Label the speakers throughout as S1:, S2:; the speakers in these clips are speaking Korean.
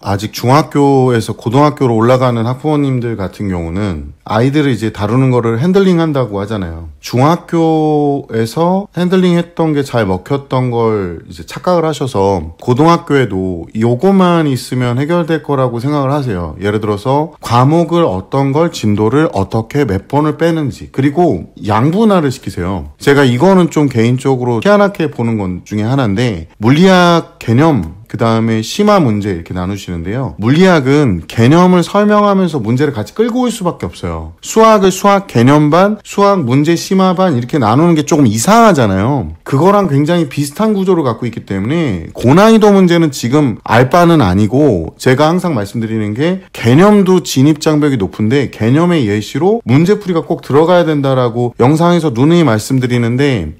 S1: 아직 중학교에서 고등학교로 올라가는 학부모님들 같은 경우는 아이들을 이제 다루는 거를 핸들링 한다고 하잖아요. 중학교에서 핸들링 했던 게 잘 먹혔던 걸 이제 착각을 하셔서 고등학교에도 요거만 있으면 해결될 거라고 생각을 하세요. 예를 들어서 과목을 어떤 걸 진도를 어떻게 몇 번을 빼는지, 그리고 양분화를 시키세요. 제가 이거는 좀 개인적으로 희한하게 보는 것 중에 하나인데, 물리학 개념 그 다음에 심화 문제 이렇게 나누시는데요. 물리학은 개념을 설명하면서 문제를 같이 끌고 올 수밖에 없어요. 수학을 수학 개념반, 수학 문제 심화반 이렇게 나누는 게 조금 이상하잖아요. 그거랑 굉장히 비슷한 구조를 갖고 있기 때문에 고난이도 문제는 지금 알 바는 아니고, 제가 항상 말씀드리는 게 개념도 진입장벽이 높은데 개념의 예시로 문제풀이가 꼭 들어가야 된다라고 영상에서 누누이 말씀드리는데,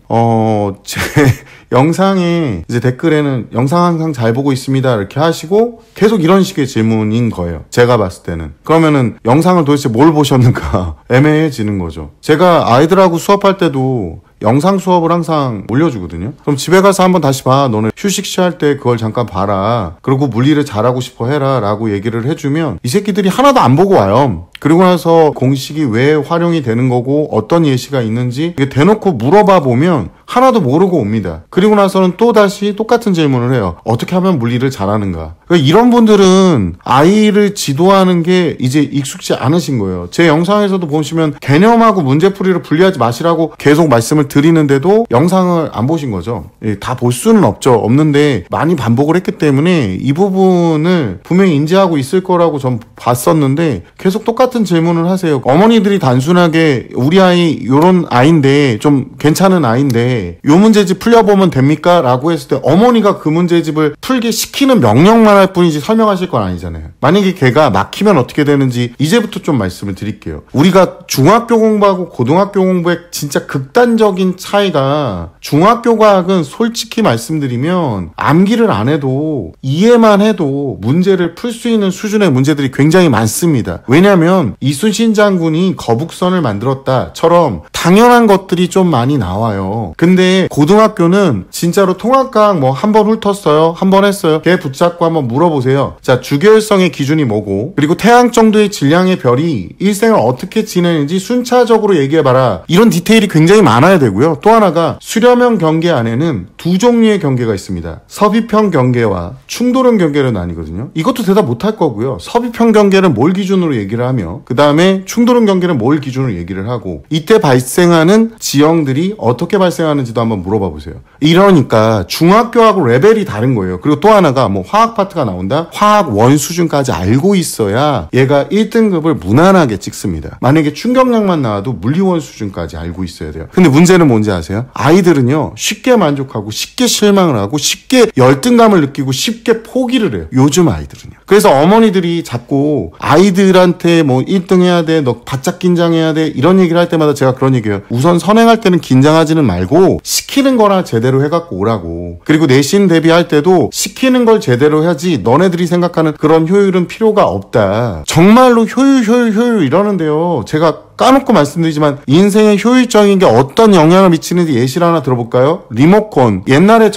S1: 제 영상에 이제 댓글에는 영상 항상 잘 보고 있습니다 이렇게 하시고 계속 이런 식의 질문인 거예요. 제가 봤을 때는. 그러면은 영상을 도대체 뭘 보셨는가 애매해지는 거죠. 제가 아이들하고 수업할 때도 영상 수업을 항상 올려주거든요. 그럼 집에 가서 한번 다시 봐. 너는 휴식 취할 때 그걸 잠깐 봐라. 그리고 물리를 잘하고 싶어 해라 라고 얘기를 해주면 이 새끼들이 하나도 안 보고 와요. 그리고 나서 공식이 왜 활용이 되는 거고 어떤 예시가 있는지 대놓고 물어봐 보면 하나도 모르고 옵니다. 그리고 나서는 또 다시 똑같은 질문을 해요. 어떻게 하면 물리를 잘하는가. 그러니까 이런 분들은 아이를 지도하는 게 이제 익숙지 않으신 거예요. 제 영상에서도 보시면 개념하고 문제풀이를 분리하지 마시라고 계속 말씀을 드리는데도 영상을 안 보신 거죠. 다 볼 수는 없는데 많이 반복을 했기 때문에 이 부분을 분명히 인지하고 있을 거라고 전 봤었는데 계속 똑같은 질문을 하세요. 어머니들이 단순하게 우리 아이 요런 아이인데 좀 괜찮은 아이인데 요 문제집 풀려보면 됩니까? 라고 했을 때 어머니가 그 문제집을 풀게 시키는 명령만 할 뿐이지 설명하실 건 아니잖아요. 만약에 걔가 막히면 어떻게 되는지 이제부터 좀 말씀을 드릴게요. 우리가 중학교 공부하고 고등학교 공부의 진짜 극단적인 차이가, 중학교 과학은 솔직히 말씀드리면 암기를 안 해도 이해만 해도 문제를 풀 수 있는 수준의 문제들이 굉장히 많습니다. 왜냐하면 이순신 장군이 거북선을 만들었다처럼 당연한 것들이 좀 많이 나와요. 근데 고등학교는 진짜로 통합과학 뭐 한 번 훑었어요? 한 번 했어요? 걔 붙잡고 한번 물어보세요. 자, 주계율성의 기준이 뭐고, 그리고 태양 정도의 질량의 별이 일생을 어떻게 지내는지 순차적으로 얘기해봐라. 이런 디테일이 굉장히 많아야 되고요. 또 하나가 수렴형 경계 안에는 두 종류의 경계가 있습니다. 섭입형 경계와 충돌형 경계로 나뉘거든요. 이것도 대답 못할 거고요. 섭입형 경계는 뭘 기준으로 얘기를 하며, 그 다음에 충돌형 경계는 뭘 기준으로 얘기를 하고, 이때 발생하는 지형들이 어떻게 발생하는지도 한번 물어봐 보세요. 이러니까 중학교하고 레벨이 다른 거예요. 그리고 또 하나가 뭐 화학 파트가 나온다? 화학 원 수준까지 알고 있어야 얘가 1등급을 무난하게 찍습니다. 만약에 충격량만 나와도 물리원 수준까지 알고 있어야 돼요. 근데 문제는 뭔지 아세요? 아이들은요, 쉽게 만족하고 쉽게 실망을 하고 쉽게 열등감을 느끼고 쉽게 포기를 해요. 요즘 아이들은요. 그래서 어머니들이 자꾸 아이들한테 뭐 1등 해야 돼, 너 바짝 긴장해야 돼, 이런 얘기를 할 때마다 제가 그런 얘기해요. 우선 선행할 때는 긴장하지는 말고 시키는 거나 제대로 해갖고 오라고. 그리고 내신 대비할 때도 시키는 걸 제대로 해야지 너네들이 생각하는 그런 효율은 필요가 없다. 정말로 효율 이러는데요. 제가 까놓고 말씀드리지만 인생에 효율적인 게 어떤 영향을 미치는지 예시를 하나 들어볼까요? 리모컨. 옛날에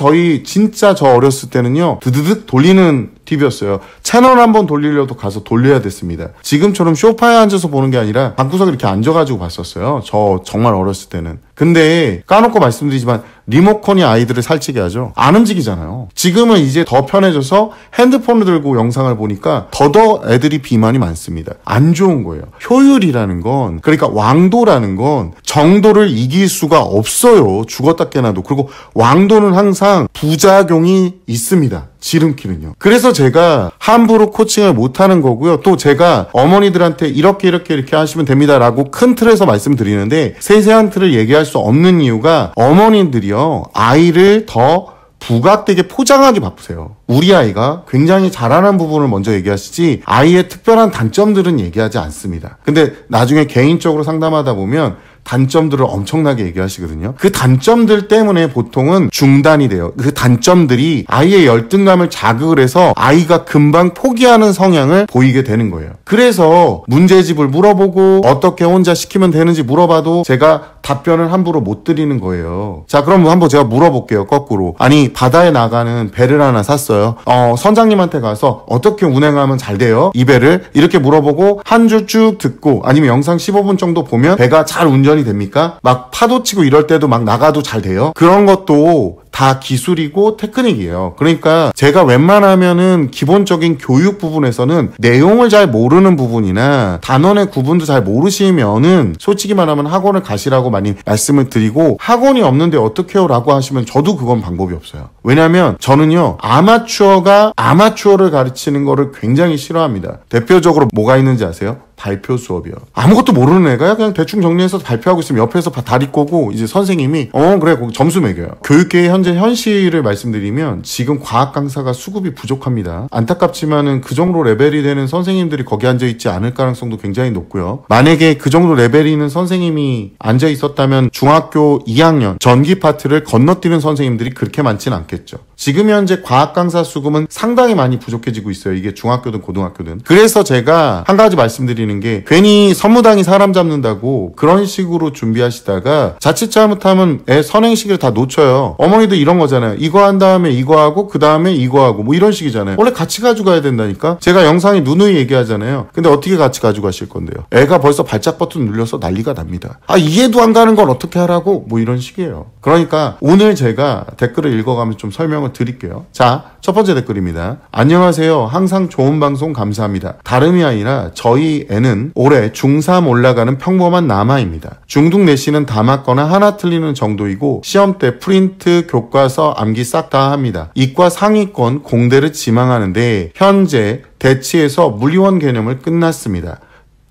S1: 진짜 저 어렸을 때는요, 드드득 돌리는 TV였어요. 채널 한번 돌리려도 가서 돌려야 됐습니다. 지금처럼 소파에 앉아서 보는 게 아니라 방구석에 이렇게 앉아가지고 봤었어요. 저 정말 어렸을 때는. 근데 까놓고 말씀드리지만 리모컨이 아이들을 살찌게 하죠. 안 움직이잖아요. 지금은 이제 더 편해져서 핸드폰을 들고 영상을 보니까 더더 애들이 비만이 많습니다. 안 좋은 거예요. 효율이라는 건, 그러니까 왕도라는 건 정도를 이길 수가 없어요. 죽었다 깨나도. 그리고 왕도는 항상 부작용이 있습니다. 지름길은요. 그래서 제가 함부로 코칭을 못하는 거고요. 또 제가 어머니들한테 이렇게 하시면 됩니다라고 큰 틀에서 말씀드리는데 세세한 틀을 얘기할 수 없는 이유가, 어머님들이요, 아이를 더 부각되게 포장하기 바쁘세요. 우리 아이가 굉장히 잘하는 부분을 먼저 얘기하시지 아이의 특별한 단점들은 얘기하지 않습니다. 근데 나중에 개인적으로 상담하다 보면 단점들을 엄청나게 얘기하시거든요. 그 단점들 때문에 보통은 중단이 돼요. 그 단점들이 아이의 열등감을 자극을 해서 아이가 금방 포기하는 성향을 보이게 되는 거예요. 그래서 문제집을 물어보고 어떻게 혼자 시키면 되는지 물어봐도 제가 답변을 함부로 못 드리는 거예요. 자, 그럼 한번 제가 물어볼게요. 거꾸로. 아니, 바다에 나가는 배를 하나 샀어요. 선장님한테 가서 어떻게 운행하면 잘 돼요? 이 배를 이렇게 물어보고 한 줄 쭉 듣고 아니면 영상 15분 정도 보면 배가 잘 운전이 됩니까? 막 파도 치고 이럴 때도 막 나가도 잘 돼요? 그런 것도 다 기술이고 테크닉이에요. 그러니까 제가 웬만하면은 기본적인 교육 부분에서는 내용을 잘 모르는 부분이나 단원의 구분도 잘 모르시면은 솔직히 말하면 학원을 가시라고 많이 말씀을 드리고, 학원이 없는데 어떡해요? 라고 하시면 저도 그건 방법이 없어요. 왜냐면 저는요, 아마추어가 아마추어를 가르치는 거를 굉장히 싫어합니다. 대표적으로 뭐가 있는지 아세요? 발표 수업이요. 아무것도 모르는 애가 그냥 대충 정리해서 발표하고 있으면 옆에서 다리 꼬고 이제 선생님이 그래 거기 점수 매겨요. 교육계의 현재 현실을 말씀드리면 지금 과학 강사가 수급이 부족합니다. 안타깝지만은 그 정도 레벨이 되는 선생님들이 거기 앉아 있지 않을 가능성도 굉장히 높고요. 만약에 그 정도 레벨이 있는 선생님이 앉아 있었다면 중학교 2학년 전기 파트를 건너뛰는 선생님들이 그렇게 많지는 않겠죠. 지금 현재 과학 강사 수급은 상당히 많이 부족해지고 있어요. 이게 중학교든 고등학교든. 그래서 제가 한 가지 말씀드리는 게, 괜히 선무당이 사람 잡는다고 그런 식으로 준비하시다가 자칫 잘못하면 애 선행식을 다 놓쳐요. 어머니도 이런 거잖아요. 이거 한 다음에 이거 하고 그 다음에 이거 하고 뭐 이런 식이잖아요. 원래 같이 가져가야 된다니까. 제가 영상에 누누이 얘기하잖아요. 근데 어떻게 같이 가져가실 건데요? 애가 벌써 발작 버튼 눌려서 난리가 납니다. 이해도 안 가는 걸 어떻게 하라고? 뭐 이런 식이에요. 그러니까 오늘 제가 댓글을 읽어가면서 좀 설명을 드릴게요. 자, 첫 번째 댓글입니다. 안녕하세요. 항상 좋은 방송 감사합니다. 다름이 아니라 저희 애는 올해 중3 올라가는 평범한 남아입니다. 중등 내신은 다 맞거나 하나 틀리는 정도이고 시험 때 프린트, 교과서, 암기 싹 다 합니다. 이과 상위권 공대를 지망하는데 현재 대치에서 물리원 개념을 끝났습니다.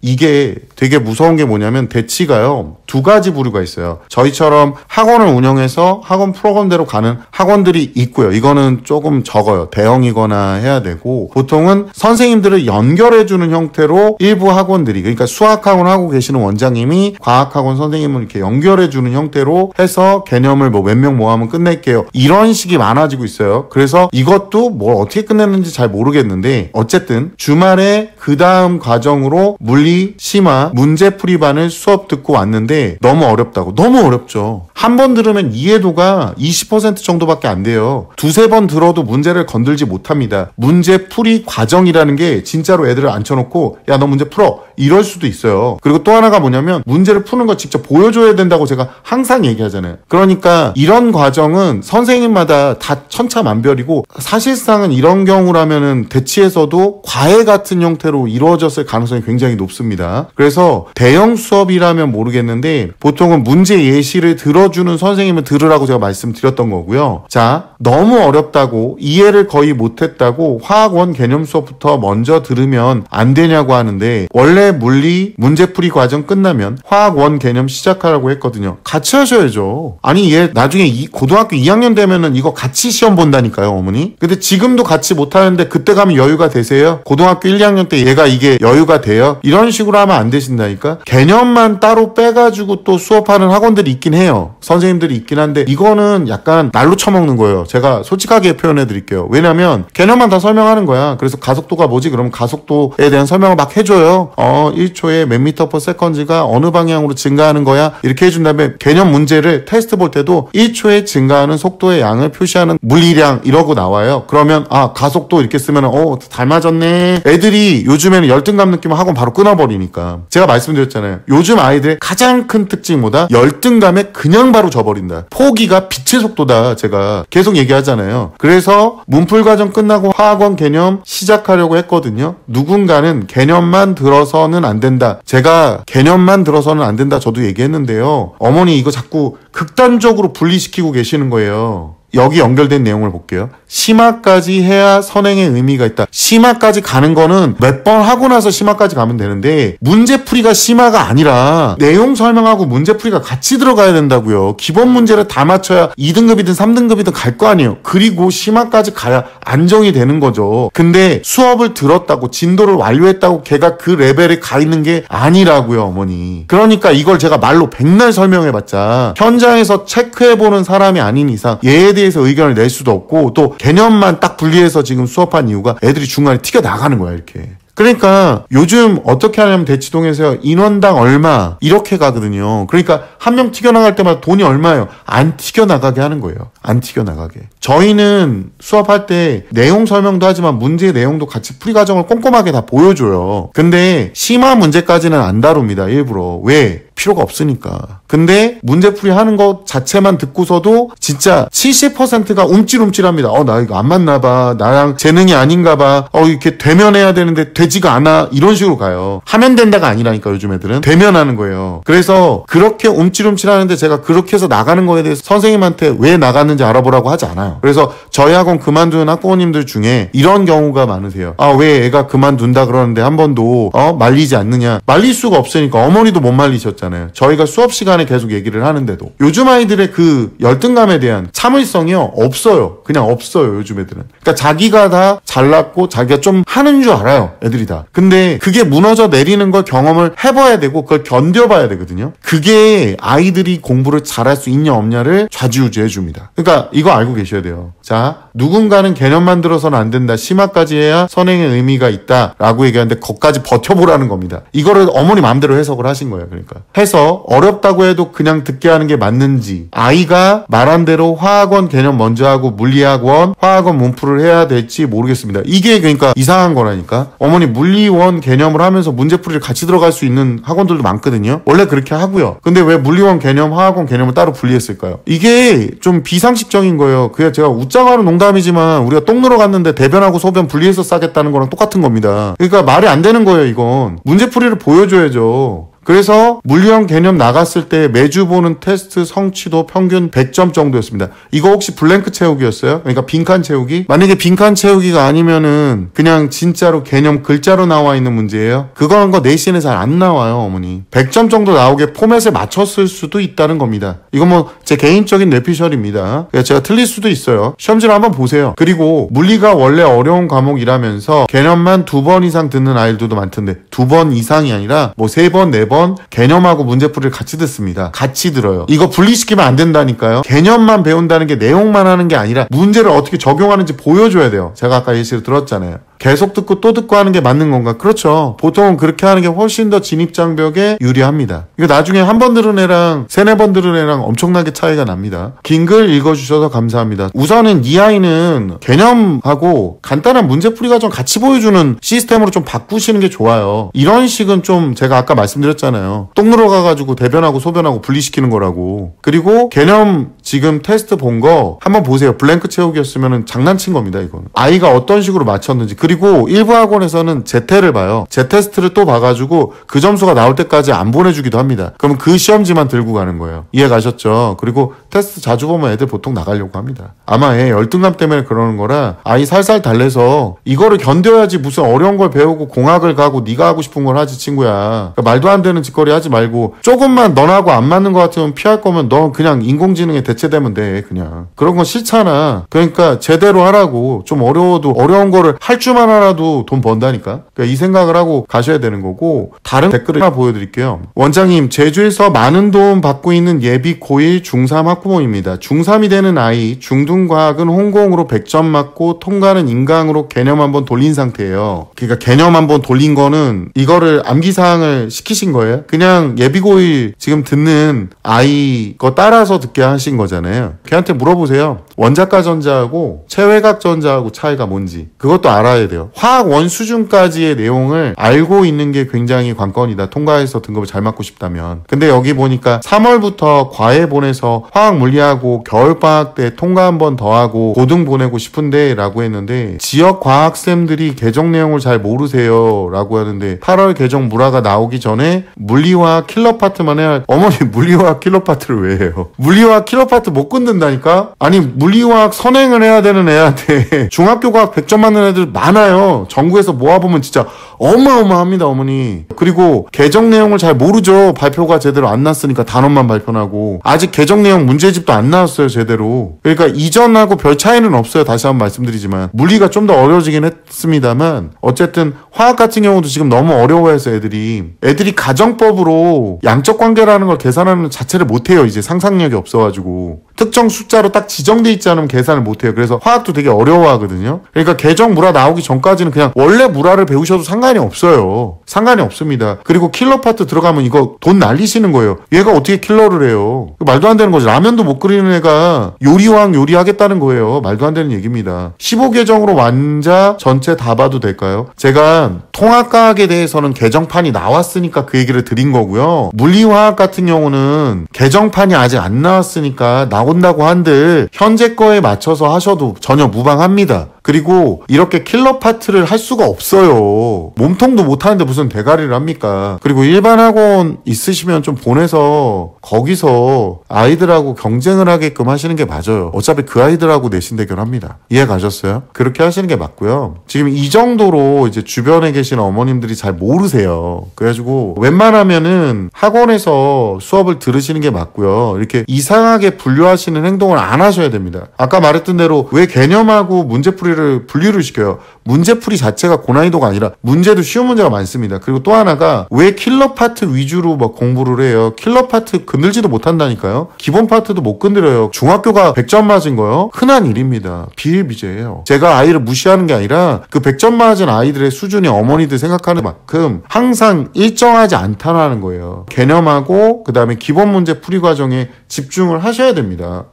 S1: 이게 되게 무서운 게 뭐냐면 대치가요, 두 가지 부류가 있어요. 저희처럼 학원을 운영해서 학원 프로그램대로 가는 학원들이 있고요. 이거는 조금 적어요. 대형이거나 해야 되고, 보통은 선생님들을 연결해주는 형태로 일부 학원들이, 그러니까 수학학원 하고 계시는 원장님이 과학학원 선생님을 이렇게 연결해주는 형태로 해서 개념을 뭐 몇 명 모아면 끝낼게요. 이런 식이 많아지고 있어요. 그래서 이것도 뭘 어떻게 끝냈는지 잘 모르겠는데 어쨌든 주말에 그 다음 과정으로 물리, 심화, 문제풀이반을 수업 듣고 왔는데 너무 어렵다고. 너무 어렵죠. 한 번 들으면 이해도가 20% 정도밖에 안 돼요. 두세 번 들어도 문제를 건들지 못합니다. 문제풀이 과정이라는 게 진짜로 애들을 앉혀놓고 야, 너 문제 풀어, 이럴 수도 있어요. 그리고 또 하나가 뭐냐면 문제를 푸는 거 직접 보여줘야 된다고 제가 항상 얘기하잖아요. 그러니까 이런 과정은 선생님마다 다 천차만별이고, 사실상은 이런 경우라면은 대치에서도 과외 같은 형태로 이루어졌을 가능성이 굉장히 높습니다. 그래서 대형 수업이라면 모르겠는데 보통은 문제 예시를 들어주는 선생님을 들으라고 제가 말씀드렸던 거고요. 자, 너무 어렵다고, 이해를 거의 못했다고 화학원 개념 수업부터 먼저 들으면 안 되냐고 하는데, 원래 물리 문제풀이 과정 끝나면 화학원 개념 시작하라고 했거든요. 같이 하셔야죠. 아니, 얘 나중에 고등학교 2학년 되면은 이거 같이 시험 본다니까요, 어머니. 근데 지금도 같이 못하는데 그때 가면 여유가 되세요? 고등학교 1, 2학년 때 얘가 이게 여유가 돼요? 이런 식으로 하면 안 되신다니까. 개념만 따로 빼가지고 또 수업하는 학원들이 있긴 해요. 선생님들이 있긴 한데 이거는 약간 날로 쳐먹는 거예요. 제가 솔직하게 표현해 드릴게요. 왜냐면 개념만 다 설명하는 거야. 그래서 가속도가 뭐지? 그러면 가속도에 대한 설명을 막 해줘요. 1초에 몇 미터 퍼 세컨즈가 어느 방향으로 증가하는 거야? 이렇게 해준 다음에 개념 문제를 테스트 볼 때도 1초에 증가하는 속도의 양을 표시하는 물리량 이러고 나와요. 그러면 가속도 이렇게 쓰면 잘 맞았네. 애들이 요즘에는 열등감 느끼면 학원 바로 끊어버리니까. 제가 말씀드렸잖아요. 요즘 아이들의 가장 큰 특징 뭐다? 열등감에 그냥 바로 져버린다. 포기가 빛의 속도다. 제가 계속 얘기하잖아요. 그래서 문풀 과정 끝나고 화학원 개념 시작하려고 했거든요. 누군가는 개념만 들어서는 안 된다. 제가 개념만 들어서는 안 된다. 저도 얘기했는데요. 어머니 이거 자꾸 극단적으로 분리시키고 계시는 거예요. 여기 연결된 내용을 볼게요. 심화까지 해야 선행의 의미가 있다. 심화까지 가는 거는 몇 번 하고 나서 심화까지 가면 되는데 문제풀이가 심화가 아니라 내용 설명하고 문제풀이가 같이 들어가야 된다고요. 기본 문제를 다 맞춰야 2등급이든 3등급이든 갈 거 아니에요. 그리고 심화까지 가야 안정이 되는 거죠. 근데 수업을 들었다고 진도를 완료했다고 걔가 그 레벨에 가 있는 게 아니라고요, 어머니. 그러니까 이걸 제가 말로 백날 설명해봤자 현장에서 체크해보는 사람이 아닌 이상 얘에 대해서 의견을 낼 수도 없고, 또 개념만 딱 분리해서 지금 수업한 이유가 애들이 중간에 튀겨 나가는 거야, 이렇게. 그러니까 요즘 어떻게 하냐면 대치동에서 인원당 얼마 이렇게 가거든요. 그러니까 한 명 튀겨나갈 때마다 돈이 얼마예요? 안 튀겨나가게 하는 거예요. 안 튀겨나가게. 저희는 수업할 때 내용 설명도 하지만 문제의 내용도 같이 풀이 과정을 꼼꼼하게 다 보여줘요. 근데 심화 문제까지는 안 다룹니다. 일부러. 왜? 필요가 없으니까. 근데 문제풀이 하는 것 자체만 듣고서도 진짜 70%가 움찔움찔합니다. 나 이거 안 맞나 봐. 나랑 재능이 아닌가 봐. 이렇게 대면해야 되는데 되지가 않아. 이런 식으로 가요. 하면 된다가 아니라니까 요즘 애들은. 대면하는 거예요. 그래서 그렇게 움찔움찔하는데 제가 그렇게 해서 나가는 거에 대해서 선생님한테 왜 나갔는지 알아보라고 하지 않아요. 그래서 저희 학원 그만두는 학부모님들 중에 이런 경우가 많으세요. 왜 애가 그만둔다 그러는데 한 번도 말리지 않느냐. 말릴 수가 없으니까 어머니도 못 말리셨잖아요. 저희가 수업 시간에 계속 얘기를 하는데도 요즘 아이들의 그 열등감에 대한 참을성이요 없어요. 그냥 없어요. 요즘 애들은. 그러니까 자기가 다 잘났고 자기가 좀 하는 줄 알아요. 애들이 다. 근데 그게 무너져 내리는 걸 경험을 해봐야 되고 그걸 견뎌봐야 되거든요. 그게 아이들이 공부를 잘할 수 있냐 없냐를 좌지우지해 줍니다. 그러니까 이거 알고 계셔야 돼요. 자, 누군가는 개념만 들어서는 안 된다. 심화까지 해야 선행의 의미가 있다라고 얘기하는데 거기까지 버텨보라는 겁니다. 이거를 어머니 마음대로 해석을 하신 거예요. 그러니까 해서 어렵다고 해도 그냥 듣게 하는 게 맞는지, 아이가 말한 대로 화학원 개념 먼저 하고 물리학원, 화학원 문풀을 해야 될지 모르겠습니다. 이게 그러니까 이상한 거라니까. 어머니 물리원 개념을 하면서 문제풀이를 같이 들어갈 수 있는 학원들도 많거든요. 원래 그렇게 하고요. 근데 왜 물리원 개념, 화학원 개념을 따로 분리했을까요? 이게 좀 비상식적인 거예요. 그냥 제가 웃자고하는 농담이지만 우리가 똥 누러 갔는데 대변하고 소변 분리해서 싸겠다는 거랑 똑같은 겁니다. 그러니까 말이 안 되는 거예요. 이건 문제풀이를 보여줘야죠. 그래서 물리형 개념 나갔을 때 매주 보는 테스트 성취도 평균 100점 정도였습니다. 이거 혹시 블랭크 채우기였어요? 그러니까 빈칸 채우기? 만약에 빈칸 채우기가 아니면은 그냥 진짜로 개념 글자로 나와 있는 문제예요? 그런 거 내신에 잘 안 나와요, 어머니. 100점 정도 나오게 포맷을 맞췄을 수도 있다는 겁니다. 이거 뭐 제 개인적인 뇌피셜입니다. 제가 틀릴 수도 있어요. 시험지를 한번 보세요. 그리고 물리가 원래 어려운 과목이라면서 개념만 2번 이상 듣는 아이들도 많던데 2번 이상이 아니라 뭐 3번, 4번 개념하고 문제풀이를 같이 듣습니다. 같이 들어요. 이거 분리시키면 안 된다니까요. 개념만 배운다는 게 내용만 하는 게 아니라 문제를 어떻게 적용하는지 보여줘야 돼요. 제가 아까 예시를 들었잖아요. 계속 듣고 또 듣고 하는 게 맞는 건가? 그렇죠. 보통은 그렇게 하는 게 훨씬 더 진입장벽에 유리합니다. 이거 나중에 한 번 들은 애랑 3-4번 들은 애랑 엄청나게 차이가 납니다. 긴 글 읽어주셔서 감사합니다. 우선은 이 아이는 개념하고 간단한 문제풀이 과정 같이 보여주는 시스템으로 좀 바꾸시는 게 좋아요. 이런 식은 좀 제가 아까 말씀드렸잖아요. 똥 누러 가가지고 대변하고 소변하고 분리시키는 거라고. 그리고 개념 지금 테스트 본 거 한번 보세요. 블랭크 채우기였으면 장난친 겁니다. 이거는. 아이가 어떤 식으로 맞췄는지. 그리고 일부 학원에서는 제테를 봐요. 제테스트를 또 봐가지고 그 점수가 나올 때까지 안 보내주기도 합니다. 그러면 그 시험지만 들고 가는 거예요. 이해 가셨죠? 그리고 테스트 자주 보면 애들 보통 나가려고 합니다. 아마 애 열등감 때문에 그러는 거라 아이 살살 달래서 이거를 견뎌야지 무슨 어려운 걸 배우고 공학을 가고 네가 하고 싶은 걸 하지 친구야. 그러니까 말도 안 되는 짓거리 하지 말고 조금만 너하고 안 맞는 것 같으면 피할 거면 너 그냥 인공지능에 대체되면 돼. 그냥. 그런 건 싫잖아. 그러니까 제대로 하라고. 좀 어려워도 어려운 거를 할 줄만 알아도 돈 번다니까. 그러니까 이 생각을 하고 가셔야 되는 거고. 다른 댓글을 하나 보여드릴게요. 원장님, 제주에서 많은 도움 받고 있는 예비 고1 중3 학부모입니다. 중3이 되는 아이, 중등과학은 홍공으로 100점 맞고 통과는 인강으로 개념 한번 돌린 상태예요. 그러니까 개념 한번 돌린 거는 이거를 암기사항을 시키신 거예요. 그냥 예비 고1 지금 듣는 아이 거 따라서 듣게 하신 거잖아요. 걔한테 물어보세요. 원자가 전자하고 체외각 전자하고 차이가 뭔지. 그것도 알아야 돼요. 화학 원 수준까지의 내용을 알고 있는 게 굉장히 관건이다. 통과해서 등급을 잘 맞고 싶다면. 근데 여기 보니까 3월부터 과외 보내서 화학 물리하고 겨울방학 때 통과 한 번 더 하고 고등 보내고 싶은데 라고 했는데 지역 과학쌤들이 개정 내용을 잘 모르세요 라고 하는데 8월 개정 물화가 나오기 전에 물리화학 킬러 파트만 해야. 어머니 물리화학 킬러 파트를 왜 해요? 물리화학 킬러 파트 못 끊는다니까? 아니 물리화학 선행을 해야 되는 애한테 중학교 과학 100점 맞는 애들 많아요. 전국에서 모아보면 진짜 어마어마합니다. 어머니. 그리고 개정 내용을 잘 모르죠. 발표가 제대로 안 났으니까 단원만 발표하고 아직 개정 내용 문제집도 안 나왔어요. 제대로. 그러니까 이전하고 별 차이는 없어요. 다시 한번 말씀드리지만 물리가 좀 더 어려워지긴 했습니다만 어쨌든 화학 같은 경우도 지금 너무 어려워해서 애들이 가정법으로 양적 관계라는 걸 계산하는 자체를 못해요. 이제 상상력이 없어가지고 특정 숫자로 딱 지정돼 있지 않으면 계산을 못해요. 그래서 화학도 되게 어려워하거든요. 그러니까 계정 물화 나오기 전까지는 그냥 원래 물화를 배우셔도 상관이 없어요. 상관이 없습니다. 그리고 킬러 파트 들어가면 이거 돈 날리시는 거예요. 얘가 어떻게 킬러를 해요? 말도 안 되는 거죠. 라면도 못 끓이는 애가 요리왕 요리하겠다는 거예요. 말도 안 되는 얘기입니다. 15계정으로 완자 전체 다 봐도 될까요? 제가 통합과학에 대해서는 계정판이 나왔으니까 그 얘기를 드린 거고요. 물리화학 같은 경우는 계정판이 아직 안 나왔으니까 나온다고 한들 현재 거에 맞춰서 하셔도 전혀 무방합니다. 그리고 이렇게 킬러 파트를 할 수가 없어요. 몸통도 못하는데 무슨 대가리를 합니까? 그리고 일반 학원 있으시면 좀 보내서 거기서 아이들하고 경쟁을 하게끔 하시는 게 맞아요. 어차피 그 아이들하고 내신 대결합니다. 이해 가셨어요? 그렇게 하시는 게 맞고요. 지금 이 정도로 이제 주변에 계시는 어머님들이 잘 모르세요. 그래가지고 웬만하면은 학원에서 수업을 들으시는 게 맞고요. 이렇게 이상하게 분류하시는 행동을 안 하셔야 됩니다. 아까 말했던 대로 왜 개념하고 문제풀이를 분류를 시켜요? 문제풀이 자체가 고난이도가 아니라 문제도 쉬운 문제가 많습니다. 그리고 또 하나가 왜 킬러 파트 위주로 막 공부를 해요? 킬러 파트 건들지도 못한다니까요. 기본 파트도 못 건드려요. 중학교가 100점 맞은 거요? 흔한 일입니다. 비일비재예요. 제가 아이를 무시하는 게 아니라 그 100점 맞은 아이들의 수준이 어머니들 생각하는 만큼 항상 일정하지 않다는 거예요. 개념하고 그 다음에 기본 문제 풀이 과정에 집중을 하셔야 됩니다.